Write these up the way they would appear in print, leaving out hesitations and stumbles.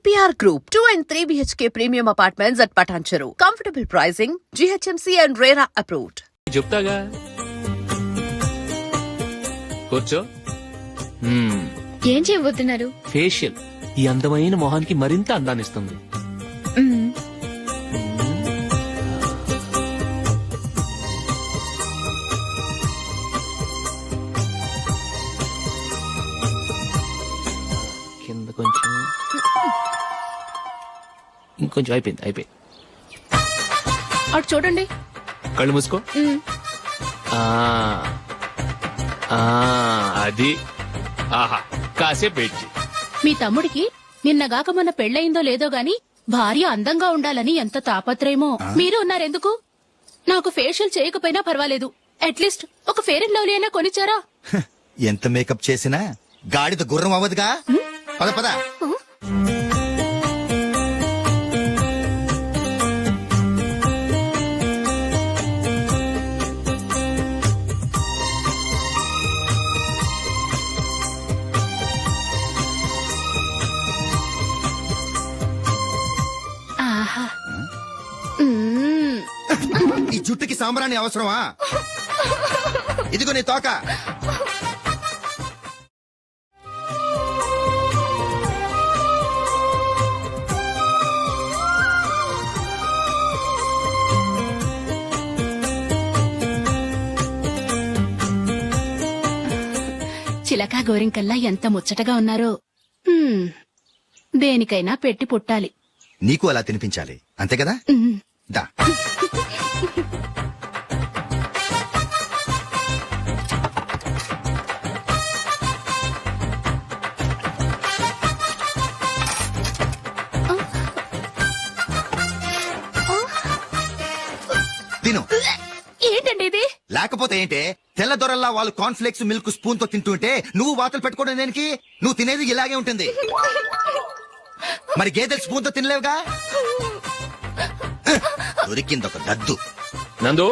EPR Group, 2 and 3 BHK premium apartments at Patancheru. Comfortable pricing, GHMC and RERA approved. చెప్తాగా కూర్చో. ఏం చేయబోతున్నారు? Facial ఈ అందమైన మొహానికి మరింత అందాన్నిస్తుంది. కింద కొంచెం ఇంకొంచెం అయిపోయింది. అటు చూడండి. కళ్ళు మూసుకో. అది ఆహా కాసేపు పెట్టి. మీ తమ్ముడికి నిన్నగాక మొన్న పెళ్లయిందో లేదో గాని భార్య అందంగా ఉండాలని ఎంత తాపత్రయమో. మీరు ఉన్నారెందుకు? నాకు ఫేషియల్ చేయకపోయినా పర్వాలేదు, అట్లీస్ట్ ఒక ఫేర్ అండ్ లవ్లీ అయినా కొనిచ్చారా? ఎంత మేకప్ చేసినా గాడిద గుర్రం అవ్వదుగా. పద పద. ఆహా, ఈ జుట్టుకి సాంబ్రాణి అవసరమా? ఇదిగో నీ తోక. చిలకా గోరింకల్లా ఎంత ముచ్చటగా ఉన్నారో. దేనికైనా పెట్టి పుట్టాలి. నీకు అలా తినిపించాలి, అంతే కదా? దా. తిను. ఏంటండి ఇది? లేకపోతే ఏంటే, తెల్లదొరల్లా వాళ్ళు కాన్ఫ్లెక్స్ మిల్క్ స్పూన్ తో తింటుంటే నువ్వు వాతలు పెట్టుకోవడం దేనికి? నువ్వు తినేది ఇలాగే ఉంటుంది. మరి గేదెలు స్పూన్ తో తినలేవుగా. దొరికిందొక దద్దు. నందు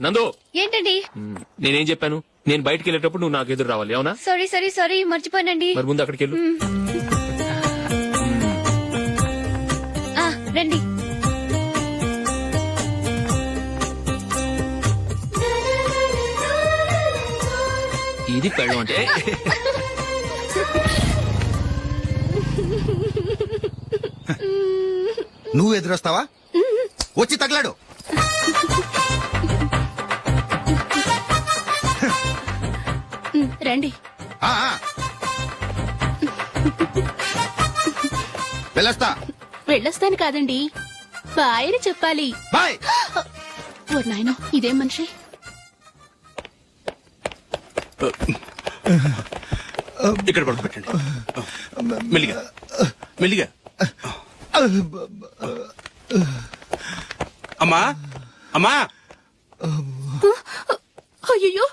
నందు, ఏంటండి? నేనేం చెప్పాను? నేను బయటికి వెళ్ళేటప్పుడు నువ్వు నాకు ఎదురు రావాలి, అవునా? సారీ మర్చిపోయానండి. మరి ముందు అక్కడికి వెళ్ళు. రండి. ఇది పెళ్ళం అంటే. నువ్వు ఎదురొస్తావా? వచ్చి తగలాడు. రండి. ఆ, ఆ. వెళ్ళొస్తా. వెళ్ళొస్తాను కాదండి, బాయ్ అని చెప్పాలి. బాయ్. ఓ నాయనో, ఇదేం మనిషి? ఇక్కడ పడుకోబెట్టండి. మెల్లిగా మెల్లిగా. అమ్మా అమ్మా. అయ్యో,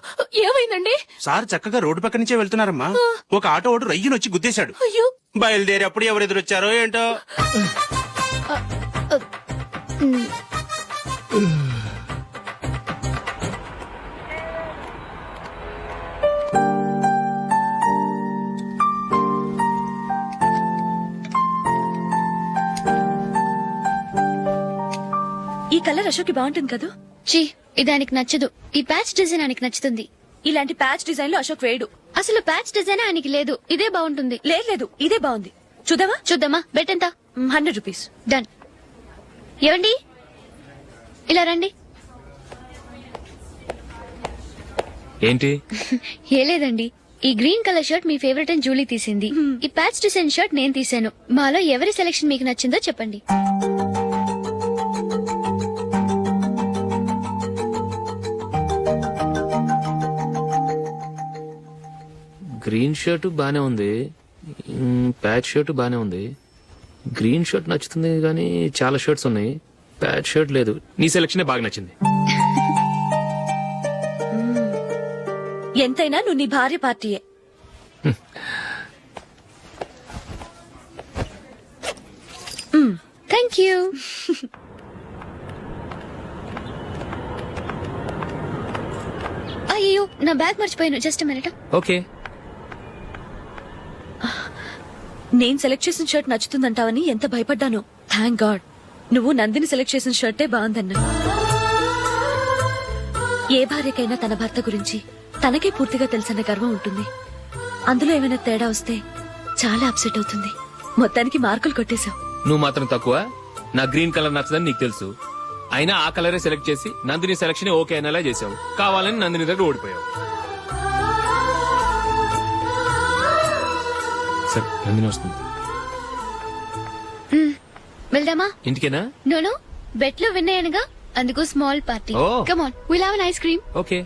ఏమైందండి? సార్ చక్కగా రోడ్డు పక్క నుంచే వెళ్తున్నారమ్మా. ఒక ఆటో ఓడు రయ్యను వచ్చి గుద్దేశాడు. అయ్యో. బయలుదేరి అప్పుడు ఎవరు ఎదురొచ్చారో ఏంటో. ఈ కలర్ అశోక్ బాగుంటుంది కదా? చీ, ఇది ఆయనకి నచ్చదు. ఈ ప్యాచ్ డిజైన్ ఆయనకి నచ్చుతుంది. ఇలాంటి ప్యాచ్ డిజైన్ లో అశోక్ వేయడు. అసలు ప్యాచ్ డిజైన్ ఆయనకి లేదు. ఇదే బాగుంటుంది. లేదు, ఇదే బాగుంది. చూద్దామా? బెట్ ఎంత? 100 రూపీస్. డన్. ఏవండి, ఇలా రండి. ఏంటి? ఏ లేదండి, ఈ గ్రీన్ కలర్ షర్ట్ మీ ఫేవరెట్ అని జూలీ తీసింది. ఈ ప్యాచ్ డిజైన్ షర్ట్ నేను తీసాను. మాలో ఎవరి సెలెక్షన్ మీకు నచ్చిందో చెప్పండి. గ్రీన్ షర్ట్ బానే ఉంది, ప్యాచ్ షర్ట్ బానే ఉంది. గ్రీన్ షర్ట్ నచ్చుతుంది కానీ చాలా షర్ట్స్ ఉన్నాయి, ప్యాచ్ షర్ట్ లేదు. నీ సెలెక్షనే బాగా నచ్చింది. ఎంతైనా నువ్వు నీ భార్య పార్టీయే. Thank you. అయ్యో, నా బ్యాగ్ మర్చిపోయాను. Just minute. ఓకే. నేను సెలెక్ట్ చేసిన షర్ట్ నచ్చుతుందంటావని ఎంత భయపడ్డాను. థ్యాంక్ గాడ్ నువ్వు నందిని సెలెక్ట్ చేసిన షర్టే బాగుందన్నా. ఏ భార్యకైనా తన భర్త గురించి తనకే పూర్తిగా తెలుసన్న గర్వం ఉంటుంది. అందులో ఏమైనా తేడా వస్తే చాలా అప్సెట్ అవుతుంది. మొత్తానికి మార్కులు కొట్టేశావు. నువ్వు మాత్రం తక్కువ. నా గ్రీన్ కలర్ నచ్చదని నీకు తెలుసు, అయినా ఆ కలరే సెలెక్ట్ చేసి నందిని సెలక్షన్ ఓకే అనేలా చేసావు. కావాలని నందిని దగ్గర ఓడిపోయావు. సరే, నందిని వస్తుంది. వెళ్దామా? ఇంటికేనా? నోను, బెట్ లో విన్ అయ్యానుగా, అందుకు స్మాల్ పార్టీ. ఓ. Come on, will have an ice cream. Okay.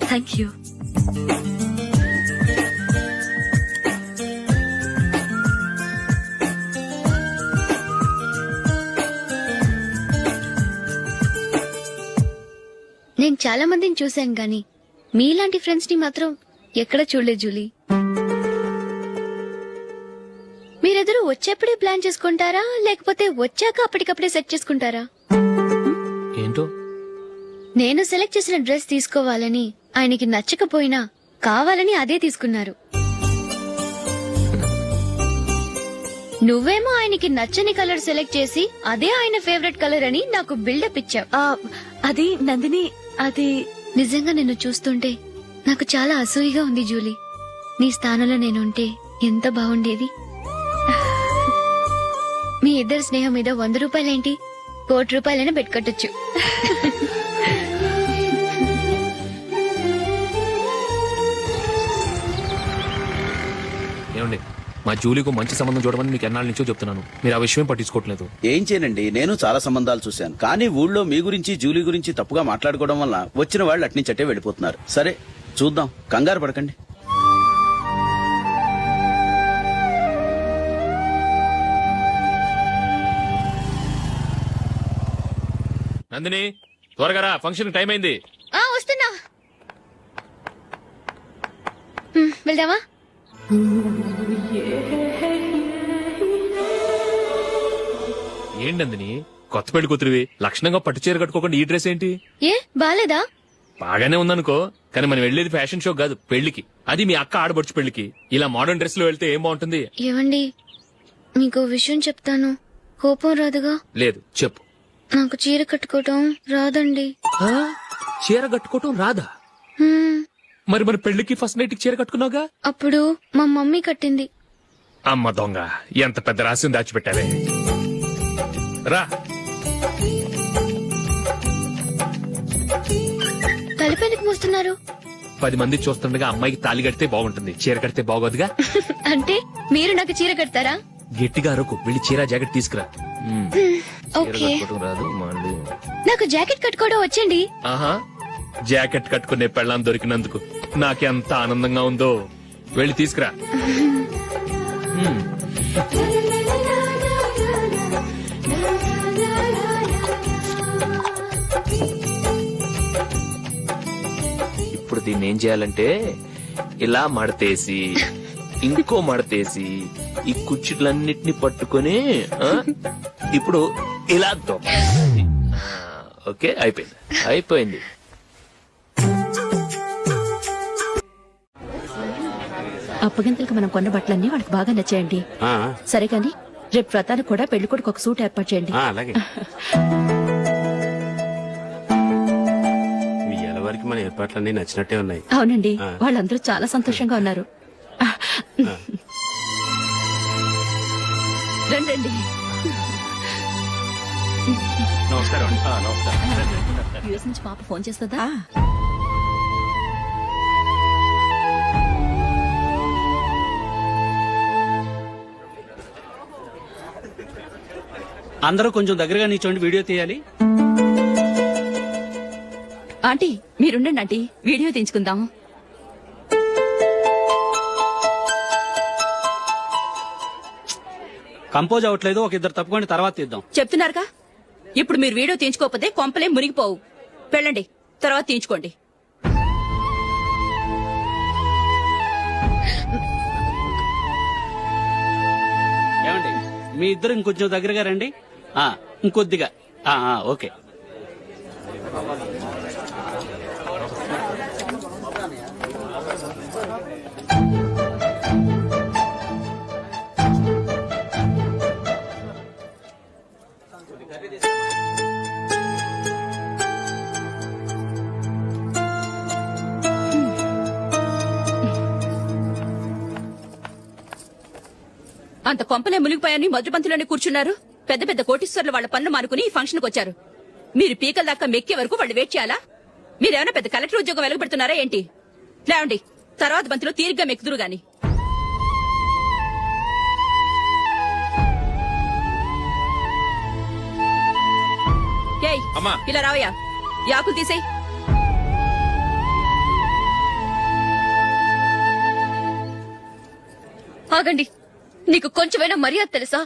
Thank you. నేను చాలా మందిని చూశాను గాని మీలాంటి ఫ్రెండ్స్ ని మాత్రం ఎక్కడ చూడలేదు జూలీ. మీరెదరూ వచ్చేప్పుడే ప్లాన్ చేసుకుంటారా, లేకపోతే వచ్చాక అప్పటికప్పుడే సెట్ చేసుకుంటారా? ఏంటో నేను సెలెక్ట్ చేసిన డ్రెస్ తీసుకోవాలని ఆయనకి నచ్చకపోయినా కావాలని అదే తీసుకున్నారు. నువ్వేమో ఆయనకి నచ్చని కలర్ సెలెక్ట్ చేసి అదే ఆయన ఫేవరెట్ కలర్ అని నాకు బిల్డప్ ఇచ్చావు. అది నందిని, అది నిజంగా నిన్ను చూస్తుంటే నాకు చాలా అసూయగా ఉంది జూలీ. నీ స్థానంలో నేనుంటే ఎంత బాగుండేది. మీ ఇద్దరు స్నేహం మీద 100 రూపాయలేంటి, 1 కోటి రూపాయలైనా పెట్టుకట్టొచ్చు. ఏమండి, మా జూలీకు మంచి సంబంధం చూడమని మీకు ఎన్నాళ్ళ నుంచో చెప్తున్నాను, మీరు ఆ విషయం పట్టించుకోవట్లేదు. ఏం చేయనండి, నేను చాలా సంబంధాలు చూశాను. కానీ ఊళ్ళో మీ గురించి జూలీ గురించి తప్పుగా మాట్లాడుకోవడం వల్ల వచ్చిన వాళ్ళు అట్నుంచటే వెళ్ళిపోతున్నారు. సరే చూద్దాం, కంగారు పడకండి. నందిని, త్వరగా రా, ఫంక్షన్ టైం అయింది. వస్తున్నా. వెళ్దామా? ఏంటి నందిని, కొత్త పెళ్లి కూతురివి, లక్షణంగా పట్టు చీర కట్టుకోకుండా ఈ డ్రెస్ ఏంటి? ఏ బాలేదా? బాగానే ఉందనుకో, కానీ మనం వెళ్లేది ఫ్యాషన్ షో కాదు, పెళ్లికి. అది మీ అక్క ఆడబడుచు పెళ్లికి. ఇలా మోడర్న్ డ్రెస్ లో వెళ్తే ఏం బాగుంటుంది? ఏవండి, మీకు విషయం చెప్తాను, కోపం రాదుగా? లేదు, చెప్పు. నాకు చీర కట్టుకోవటం రాదండి. చీర కట్టుకోవటం రాదా? మరి మన పెళ్లికి ఫస్ట్ నైట్ చీర కట్టుకున్నావుగా? అప్పుడు మా మమ్మీ కట్టింది. అమ్మ దొంగ, ఎంత పెద్ద రహస్యం దాచిపెట్టావే. రా. తలపెందుకు మోస్తున్నారు? 10 మంది చూస్తుండగా అమ్మాయికి తాళి కడితే బాగుంటుంది, చీర కడితే బాగోదుగా. అంటే మీరు నాకు చీర కడతారా? గట్టిగా అరకు, వెళ్ళి చీర జాకెట్ తీసుకురా. చీర ఓకే. కట్టుకోవటం రాదు మళ్ళీ. నాకు జాకెట్ కట్టుకోవడం వచ్చండి. ఆహా, జాకెట్ కట్టుకునే పెళ్ళాం దొరికినందుకు నాకెంత ఆనందంగా ఉందో. వెళ్ళి తీసుకురా. ఇప్పుడు దీన్ని ఏం చేయాలంటే, ఇలా మడతేసి ఇంకో మడతేసి ఈ కుచ్చిట్లన్నిటిని పట్టుకొని ఇప్పుడు ఇలా దొక్కాలి. ఓకే, అయిపోయింది అయిపోయింది. అప్పగింతలకు మనం కొన్న బట్టలన్నీ వాళ్ళకి బాగా నచ్చాయండి. సరే కానీ రేపు వ్రతానికి కూడా పెళ్లి కొడుకు ఒక సూట్ ఏర్పాటు చేయండి. అలాగే. మీ వరకు మన ఏర్పాట్లన్నీ నచ్చినట్టే ఉన్నాయి. అవునండి, వాళ్ళందరూ చాలా సంతోషంగా ఉన్నారు. రండి. నమస్కారం. యూఎస్ నుంచి పాప ఫోన్ చేస్తుందా? అందరూ కొంచెం దగ్గరగా నిల్చోండి, వీడియో తీయాలి. ఆంటీ మీరుండండి ఆంటీ, వీడియో తీయించుకుందాం. కంపోజ్ అవ్వట్లేదు, ఒక ఇద్దరు తప్పుకొని తర్వాత తీద్దాం. చెప్తున్నారుగా, ఇప్పుడు మీరు వీడియో తీయించుకోకపోతే కొంపలే మునిగిపోవు. వెళ్ళండి, తర్వాత తీయించుకోండి. ఏమండి, మీ ఇద్దరు ఇంకొంచెం దగ్గరగా రండి. ఇంకొద్దిగా ఓకే. అంత కొంపలే మునిగిపోయాని మధురపంతిలోనే కూర్చున్నారు. పెద్ద పెద్ద కోటీశ్వర్లు వాళ్ళ పనులు మానుకుని ఈ ఫంక్షన్కి వచ్చారు. మీరు పీకల దాకా మెక్కే వరకు వాళ్ళు వెయిట్ చేయాలా? మీరేమైనా పెద్ద కలెక్టర్ ఉద్యోగం వెలగబెడుతున్నారా ఏంటి? లేవండి, తర్వాత బంతిలో తీరిగ్గా మెక్కుదురు గాని. ఏయ్, అమ్మా. ఇలా రావయ్యా, యాకులు తీసేయ్. ఆగండి, నీకు కొంచెమైనా మర్యాద తెలుసా?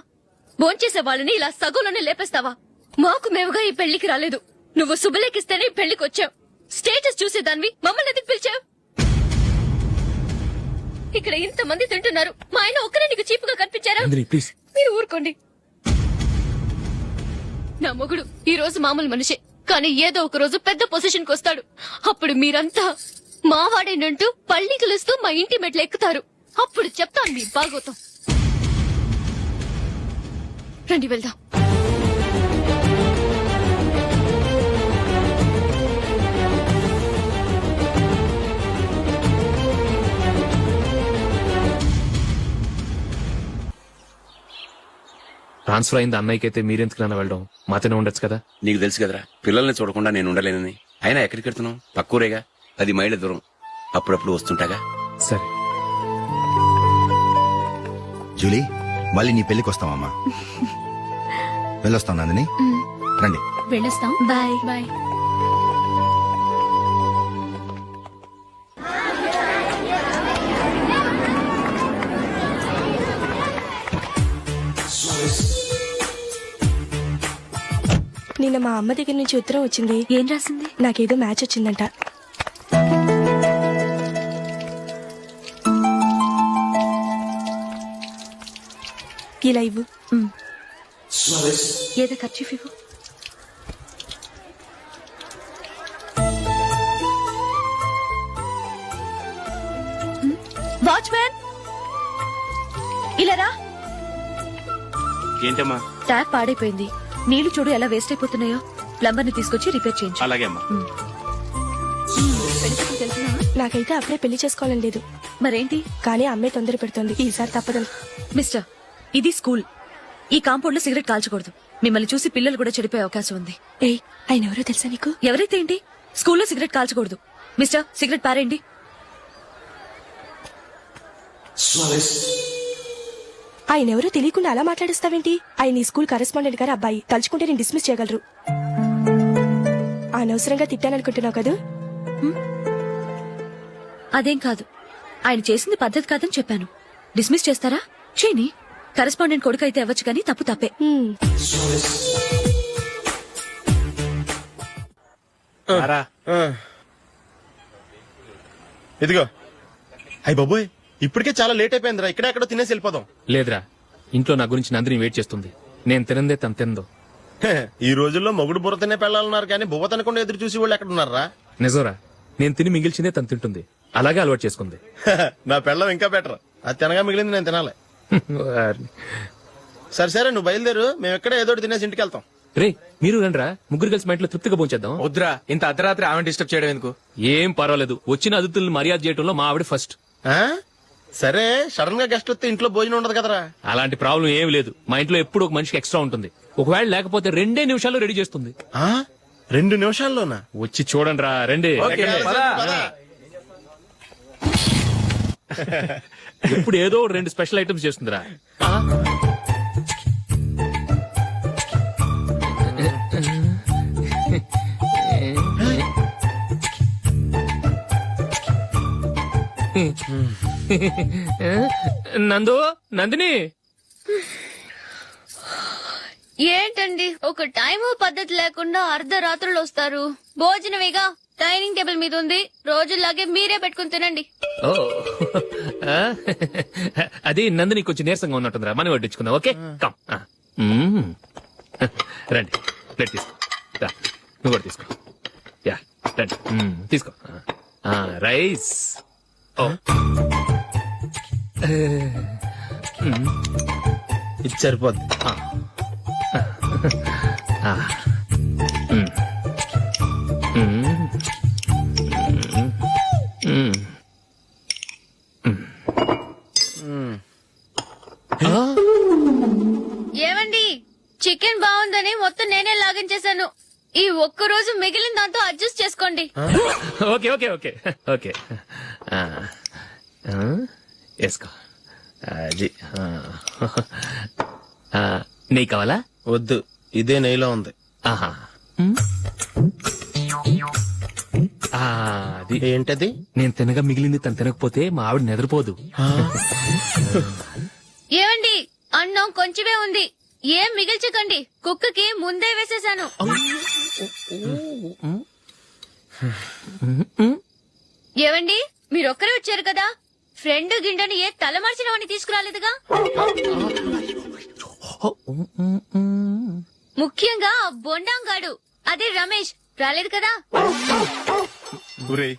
భోంచేసే వాళ్ళని ఇలా సగంలోనే లేపేస్తావా? మాకు మేముగా ఈ పెళ్లికి రాలేదు. నువ్వు శుభలేఖిస్తేనే ఈ పెళ్లికి వచ్చావు. స్టేటస్ చూసేదానివి మమ్మల్ని ఎందుకు పిలిచావు? ఇక్కడ ఇంతమంది తింటున్నారు, మా ఆయన ఒక్కరే నీకు చీపుగా కనిపించారా? ప్లీజ్. మీరు ఊరుకోండి. నా మొగుడు ఈ రోజు మామూలు మనిషే, కానీ ఏదో ఒక రోజు పెద్ద పొజిషన్ కి వస్తాడు. అప్పుడు మీరంతా మావాడేనంటూ పళ్ళి కలుస్తూ మా ఇంటి మెట్లు ఎక్కుతారు. అప్పుడు చెప్తాను మీ బాగోతాం. రండి వెళ్దాం. ట్రాన్స్ఫర్ అయింది అన్నయ్యకి అయితే మీరెందుకు వెళ్ళడం? మాతోనే ఉండొచ్చు కదా. నీకు తెలుసు కదరా, పిల్లల్ని చూడకుండా నేను ఉండలేనని. అయినా ఎక్కడికి వెళ్తున్నావు? పక్కూరేగా, 10 మైళ్ళ దూరం. అప్పుడప్పుడు వస్తుంటాగా. సరే. జూలీ, మళ్ళీ నీ పెళ్లికి వస్తామమ్మా. వెళ్ళొస్తాం నందిని, రండి. వెళ్ళొస్తాం. బాయ్. బాయ్. నిన్న మా అమ్మ దగ్గర నుంచి ఉత్తరం వచ్చింది. ఏం రాసింది? నాకేదో మ్యాచ్ వచ్చిందంట. ఇలా ఇవ్వు. ఏదో ఖర్చు ఇవ్వు. వాచ్మ్యాన్, ఇలా రా. ఏంటమ్మా? ట్యాప్ పాడైపోయింది. నీళ్లు చూడు ఎలా వేస్ట్ అయిపోతున్నాయో. ప్లంబర్ ని తీసుకొచ్చి రిపేర్ చేయించు. అలాగే అమ్మా. నాకైతే అప్పుడే పెళ్లి చేసుకోవాలని లేదు. మరేంటి? కానీ అమ్మే తొందర పెడుతోంది. ఈసారి తప్పదని. మిస్టర్, ఇది స్కూల్. ఈ కాంపౌండ్ లో సిగరెట్ కాల్చకూడదు. మిమ్మల్ని చూసి పిల్లలు కూడా చెడిపోయే అవకాశం ఉంది. ఏయ్, ఆయన ఎవరో తెలుసా నీకు? ఎవరైతే ఏంటి, స్కూల్లో సిగరెట్ కాల్చకూడదు. మిస్టర్, సిగరెట్ పారేయండి. ఆయన ఎవరో తెలియకుండా అలా మాట్లాడిస్తావేంటి? ఆయన ఈ స్కూల్ కరెస్పాండెంట్ గారు అబ్బాయి. తలుచుకుంటే నేను డిస్మిస్ చేయగలరు. అనవసరంగా తిట్టాననుకుంటున్నావు కదా? అదేం కాదు, ఆయన చేసింది పద్ధతి కాదని చెప్పాను. డిస్మిస్ చేస్తారా? చేయని. కరెస్పాండెంట్ కొడుకు అయితే అవ్వచ్చు కానీ తప్పు తప్పే. ఇదిగో. అయ్య బాబోయ్, ఇప్పటికే చాలా లేట్ అయిపోయిందిరా. ఇక్కడే ఎక్కడో తినేసి వెళ్ళిపోదాం. లేదురా, ఇంట్లో నా గురించి నందిని వెయిట్ చేస్తుంది. నేను తినందే తను తిందో. ఈ రోజుల్లో మొగుడు బుర్ర తినే పెళ్ళాలన్నారు కానీ బువ్వ తినకుండా ఎదురు చూసి వాళ్ళు ఎక్కడ ఉన్నారా? నిజంరా, నేను తిని మిగిల్చిందే తను తింటుంది. అలాగే అలవాటు చేసుకుంది. నా పెళ్ళం ఇంకా బెటర్. అది తినగా మిగిలింది నేను తినాలి. సరే సరే, నువ్వు బయలుదేరు. మేము ఎక్కడే ఏదో తినేసి ఇంటికి వెళ్తాం. రే, మీరు రండిరా, ముగ్గురు కలిసి మా ఇంట్లో తృప్తిగా పోంచేద్దాం. వద్దురా, ఇంత అర్ధరాత్రి ఆమె డిస్టర్బ్ చేయడం ఎందుకు? ఏం పర్వాలేదు, వచ్చిన అతిథులను మర్యాద చేయడంలో మా ఆవిడ ఫస్ట్. ఆ? సరే, సడన్ గా గెస్ట్ వస్తే ఇంట్లో భోజనం ఉండదు కదరా. అలాంటి ప్రాబ్లం ఏం లేదు. మా ఇంట్లో ఎప్పుడు ఒక మనిషికి ఎక్స్ట్రా ఉంటుంది. ఒకవేళ లేకపోతే 2 నిమిషాల్లో రెడీ చేస్తుంది. 2 నిమిషాల్లోనా? వచ్చి చూడండి రా, రండి. ఇప్పుడు ఏదో 2 స్పెషల్ ఐటమ్స్ చేస్తుందిరా. నందిని, ఏంటండి ఒక టైము పద్ధతి లేకుండా అర్ధరాత్రులు వస్తారు? భోజనమేగా డైనింగ్ టేబుల్ మీద ఉంది. రోజుల్లాగే మీరే పెట్టుకుని తినండి. ఓ, అది నందిని కొంచెం నీరసంగా ఉన్నట్టుందిరా. మనం వడ్డించుకుందాం. Okay, come. రండి. ప్లేట్ తీసుకో రా, నువ్వు కూడా తీసుకో యా రండి తీసుకో రైస్ ఓ ఇది సరిపోద్ది. ఏమండి చికెన్ బాగుందని మొత్తం నేనే లాగించేశాను. ఈ ఒక్క రోజు మిగిలిన దాంతో అడ్జస్ట్ చేసుకోండి. ఓకే ఓకే ఓకే ఓకే వేసుకో అది నెయ్యి కావాలా? వద్దు, ఇదే నెయ్యిలో ఉంది. ఆహా అది ఏంటది? నేను తినగా మిగిలింది తను తినకపోతే మా ఆవిడ నిద్రపోదు. ఏమండి అన్నం కొంచెమే ఉంది, ఏం మిగిల్చకండి. కుక్కకి ముందే వేసేశాను. ఏవండి మీరొక్కరే వచ్చారు కదా, ఫ్రెండ్ గిండెని ఏ తలమార్చిన వాడిని తీసుకురాలేదుగా? ముఖ్యంగా ఆ బొండాంగాడు అదే రమేష్ రాలేదు కదా? ఒరే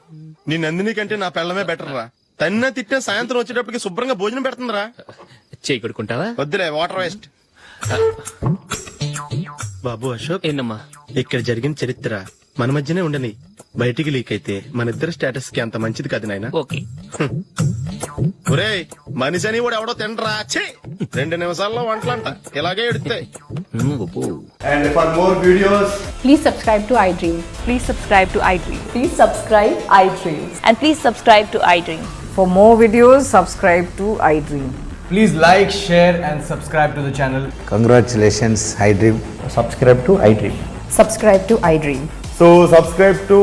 నీ నందిని కంటే నా పెళ్ళమే బెటర్ రా. తన్న తిట్టిన సాయంత్రం వచ్చేటప్పటికి శుభ్రంగా భోజనం పెడుతుందిరా. చేయి కొడుకుంటావా? వద్దులే, వాటర్ వేస్ట్. బాబు అశోక్, ఏంటమ్మా? ఇక్కడ జరిగిన చరిత్ర మన మధ్యనే ఉండని, బయటికి లీక్ అయితే మన ఇద్దరు స్టేటస్ కి అంత మంచిది కాదు నాయన. ఓకే ఒరే మనిషి అని కూడా ఎవడో తినరా. ఛీ 2 నిమిషాల్లో వంటలంట ఇలాగే ఎడుతాయి. And for more videos, please subscribe to iDream. Please subscribe to iDream. Please subscribe iDream. And please subscribe to iDream. For more videos subscribe to iDream. please like, share and subscribe to the channel. Congratulations iDream. Subscribe to iDream. Subscribe to iDream. So subscribe to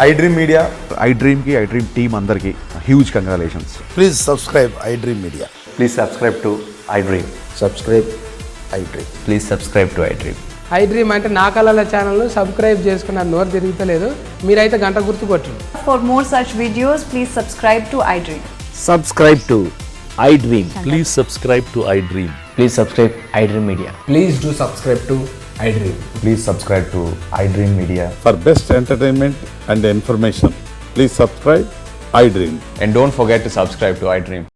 iDream Media. iDream కి iDream team అందరికి huge congratulations. Please subscribe iDream media. Please subscribe to iDream. Subscribe iDream. Please subscribe to iDream. iDream అంటే నా కళల channel subscribe చేసుకున్న నోరు తిరుగుతలేదు, మీరైతే గంట గుర్తు కొట్టండి. For more such videos please subscribe to iDream. Subscribe to iDream. Please subscribe to iDream. Please subscribe iDream Media. Please do subscribe to iDream. Please subscribe to iDream media. For best entertainment and information, please subscribe iDream. And don't forget to subscribe to iDream.